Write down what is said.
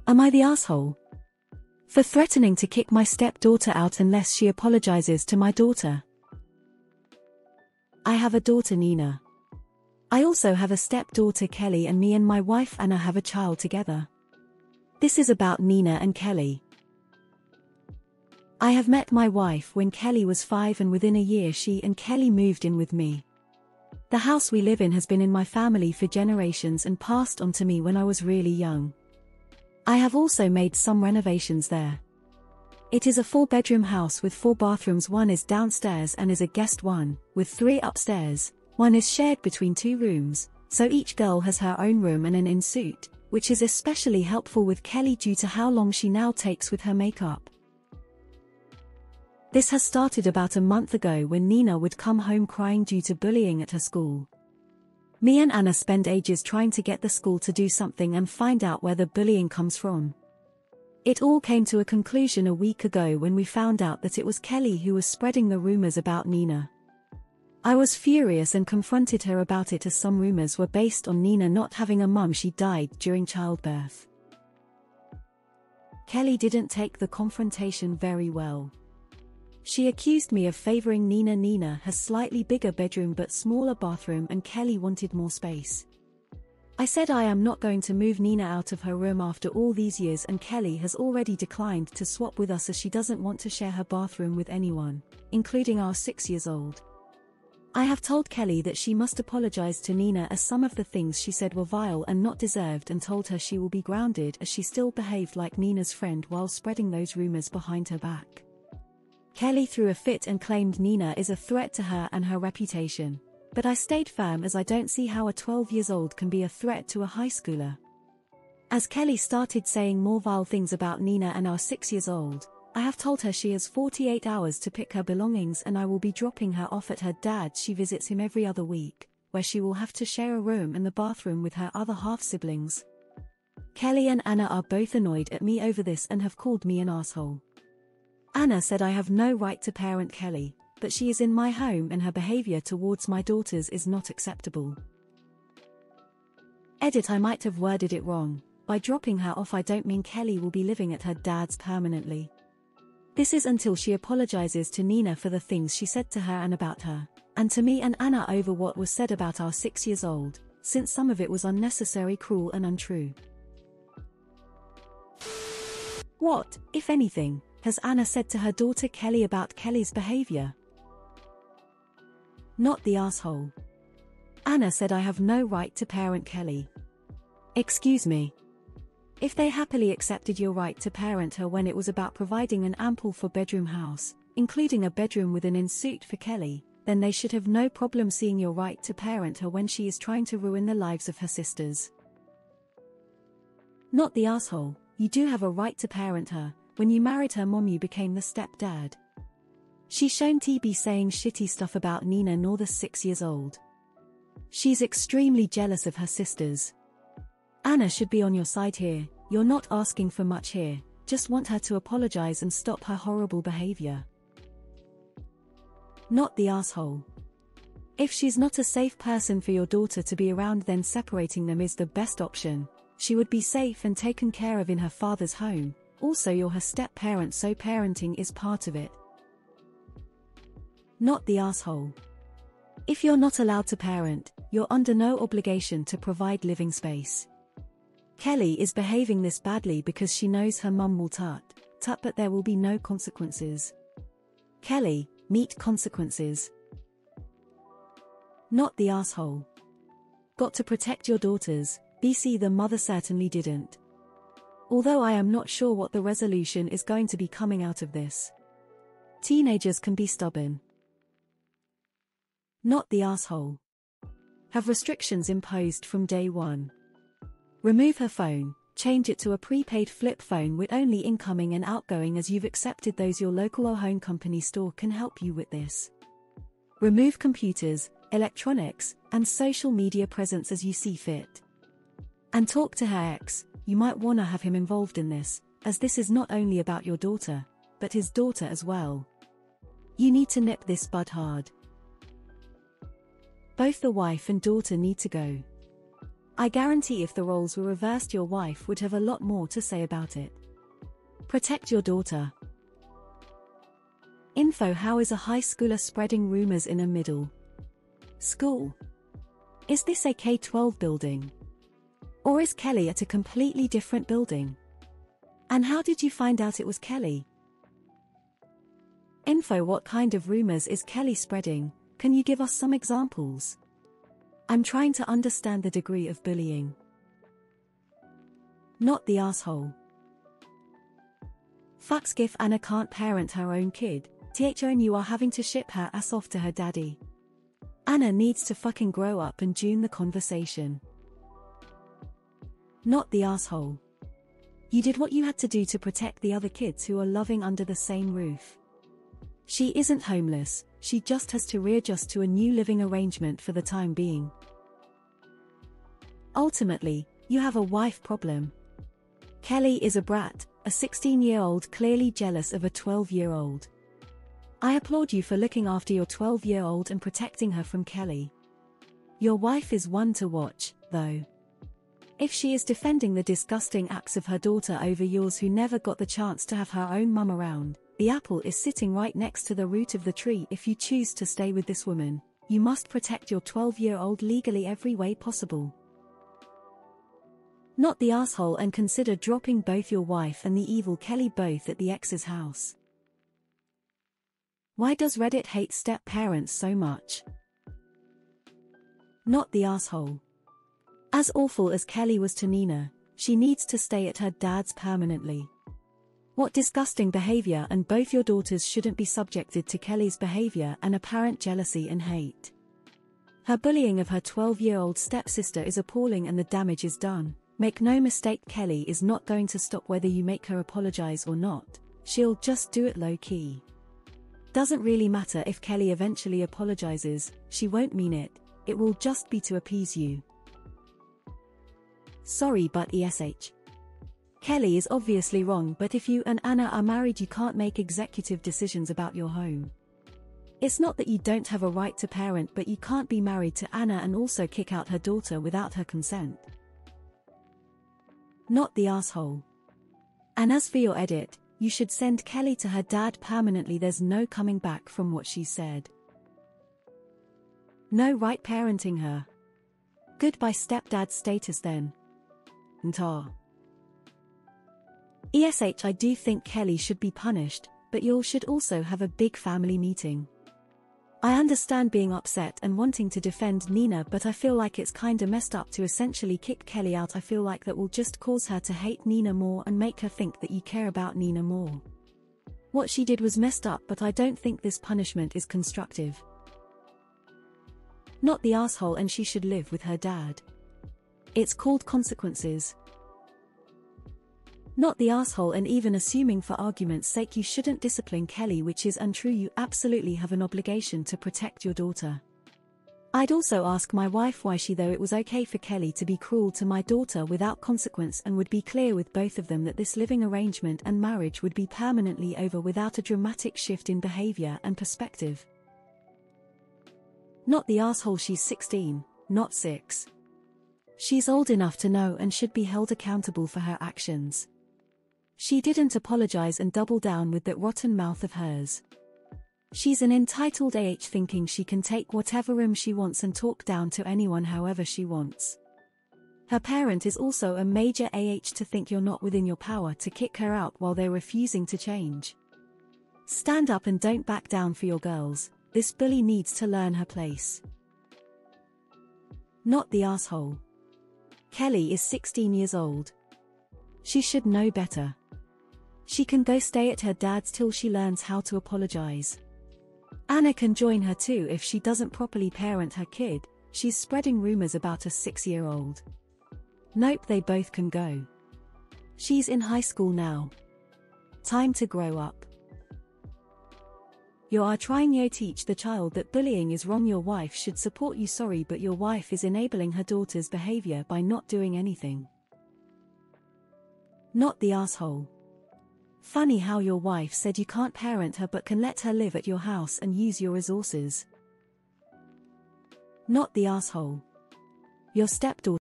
Am I the asshole? For threatening to kick my stepdaughter out unless she apologizes to my daughter. I have a daughter, Nina. I also have a stepdaughter, Kelly, and me and my wife Anna have a child together. This is about Nina and Kelly. I have met my wife when Kelly was 5 and within a year she and Kelly moved in with me. The house we live in has been in my family for generations and passed on to me when I was really young. I have also made some renovations there. It is a 4-bedroom house with 4 bathrooms. One is downstairs and is a guest one, with 3 upstairs. One is shared between 2 rooms, so each girl has her own room and an in-suite, which is especially helpful with Kelly due to how long she now takes with her makeup. This has started about a month ago when Nina would come home crying due to bullying at her school. Me and Anna spend ages trying to get the school to do something and find out where the bullying comes from. It all came to a conclusion a week ago when we found out that it was Kelly who was spreading the rumors about Nina. I was furious and confronted her about it as some rumors were based on Nina not having a mum. She died during childbirth. Kelly didn't take the confrontation very well. She accused me of favoring Nina. Nina has slightly bigger bedroom but smaller bathroom and Kelly wanted more space. I said I am not going to move Nina out of her room after all these years, and Kelly has already declined to swap with us as she doesn't want to share her bathroom with anyone, including our 6-year-old. I have told Kelly that she must apologize to Nina as some of the things she said were vile and not deserved, and told her she will be grounded as she still behaved like Nina's friend while spreading those rumors behind her back. Kelly threw a fit and claimed Nina is a threat to her and her reputation, but I stayed firm as I don't see how a 12-year-old can be a threat to a high schooler. As Kelly started saying more vile things about Nina and our 6-year-old, I have told her she has 48 hours to pick her belongings and I will be dropping her off at her dad's. She visits him every other week, where she will have to share a room and the bathroom with her other half-siblings. Kelly and Anna are both annoyed at me over this and have called me an asshole. Anna said I have no right to parent Kelly, but she is in my home and her behavior towards my daughters is not acceptable. Edit: I might have worded it wrong. By dropping her off I don't mean Kelly will be living at her dad's permanently. This is until she apologizes to Nina for the things she said to her and about her, and to me and Anna over what was said about our 6-year-old, since some of it was unnecessary, cruel and untrue. What, if anything, has Anna said to her daughter Kelly about Kelly's behavior? Not the asshole. Anna said I have no right to parent Kelly. Excuse me. If they happily accepted your right to parent her when it was about providing an ample 4-bedroom house, including a bedroom with an in-suite for Kelly, then they should have no problem seeing your right to parent her when she is trying to ruin the lives of her sisters. Not the asshole. You do have a right to parent her. When you married her mom you became the stepdad. She's shown TB saying shitty stuff about Nina nor the 6-year-old. She's extremely jealous of her sisters. Anna should be on your side here. You're not asking for much here, just want her to apologize and stop her horrible behavior. Not the asshole. If she's not a safe person for your daughter to be around, then separating them is the best option. She would be safe and taken care of in her father's home. Also, you're her step-parent, so parenting is part of it. Not the asshole. If you're not allowed to parent, you're under no obligation to provide living space. Kelly is behaving this badly because she knows her mum will tut, but there will be no consequences. Kelly, meet consequences. Not the asshole. Got to protect your daughters. BC: the mother certainly didn't. Although I am not sure what the resolution is going to be coming out of this. Teenagers can be stubborn. Not the asshole. Have restrictions imposed from day one. Remove her phone, change it to a prepaid flip phone with only incoming and outgoing as you've accepted those. Your local home company store can help you with this. Remove computers, electronics, and social media presence as you see fit. And talk to her ex. You might wanna have him involved in this, as this is not only about your daughter, but his daughter as well. You need to nip this bud hard. Both the wife and daughter need to go. I guarantee if the roles were reversed your wife would have a lot more to say about it. Protect your daughter. Info: How is a high schooler spreading rumors in a middle school? Is this a K-12 building? Or is Kelly at a completely different building? And how did you find out it was Kelly? Info: What kind of rumors is Kelly spreading? Can you give us some examples? I'm trying to understand the degree of bullying. Not the asshole. Fucks gif Anna can't parent her own kid. THON you are having to ship her ass off to her daddy. Anna needs to fucking grow up and tune the conversation. Not the asshole. You did what you had to do to protect the other kids who are loving under the same roof. She isn't homeless, she just has to readjust to a new living arrangement for the time being. Ultimately, you have a wife problem. Kelly is a brat, a 16-year-old clearly jealous of a 12-year-old. I applaud you for looking after your 12-year-old and protecting her from Kelly. Your wife is one to watch, though. If she is defending the disgusting acts of her daughter over yours who never got the chance to have her own mum around, the apple is sitting right next to the root of the tree. If you choose to stay with this woman, you must protect your 12-year-old legally every way possible. Not the asshole, and consider dropping both your wife and the evil Kelly both at the ex's house. Why does Reddit hate step-parents so much? Not the asshole. As awful as Kelly was to Nina, she needs to stay at her dad's permanently. What disgusting behavior, and both your daughters shouldn't be subjected to Kelly's behavior and apparent jealousy and hate. Her bullying of her 12-year-old stepsister is appalling and the damage is done. Make no mistake, Kelly is not going to stop whether you make her apologize or not. She'll just do it low-key. Doesn't really matter if Kelly eventually apologizes, she won't mean it, it will just be to appease you. Sorry but ESH. Kelly is obviously wrong, but if you and Anna are married you can't make executive decisions about your home. It's not that you don't have a right to parent, but you can't be married to Anna and also kick out her daughter without her consent. Not the asshole. And as for your edit, you should send Kelly to her dad permanently. There's no coming back from what she said. No right parenting her. Goodbye stepdad status then. Ntar. ESH I do think Kelly should be punished, but y'all should also have a big family meeting. I understand being upset and wanting to defend Nina, but I feel like it's kinda messed up to essentially kick Kelly out. I feel like that will just cause her to hate Nina more and make her think that you care about Nina more. What she did was messed up, but I don't think this punishment is constructive. Not the asshole, and she should live with her dad. It's called consequences. Not the asshole, and even assuming for argument's sake you shouldn't discipline Kelly, which is untrue, you absolutely have an obligation to protect your daughter. I'd also ask my wife why she though it was okay for Kelly to be cruel to my daughter without consequence, and would be clear with both of them that this living arrangement and marriage would be permanently over without a dramatic shift in behavior and perspective. Not the asshole, she's 16, not 6. She's old enough to know and should be held accountable for her actions. She didn't apologize and double down with that rotten mouth of hers. She's an entitled thinking she can take whatever room she wants and talk down to anyone however she wants. Her parent is also a major to think you're not within your power to kick her out while they're refusing to change. Stand up and don't back down for your girls. This bully needs to learn her place. Not the asshole. Kelly is 16 years old. She should know better. She can go stay at her dad's till she learns how to apologize. Anna can join her too if she doesn't properly parent her kid. She's spreading rumors about a 6-year-old. Nope, they both can go. She's in high school now. Time to grow up. You are trying to teach the child that bullying is wrong. Your wife should support you. Sorry, but your wife is enabling her daughter's behavior by not doing anything. Not the asshole. Funny how your wife said you can't parent her but can let her live at your house and use your resources. Not the asshole. Your stepdaughter